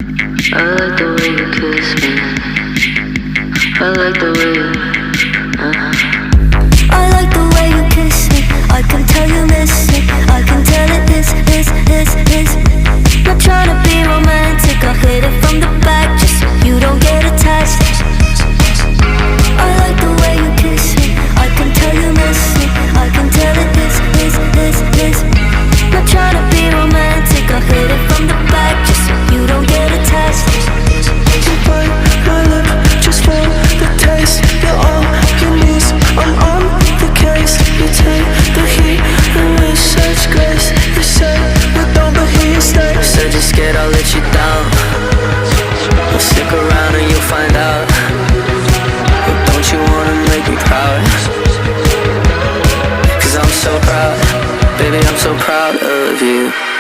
I like the way you kiss me. I like the way you, I like the way you kiss me. I can tell you miss it. I can tell it is. Not trying to be romantic, I'll hit it from the back just so you don't get attached. I like the way you kiss me. I can tell you miss it. I can tell it is. Not trying to be romantic, I'll hit it from the back just so you don't get attached. You bite my lip just for the taste. You're all you need, I'm on the case. You take the heat and with such grace. You say we don't, but here you stay. Said you're scared I'll let you down. Well, stick around and you'll find out. But don't you wanna make me proud? Cause I'm so proud, baby, I'm so proud of you.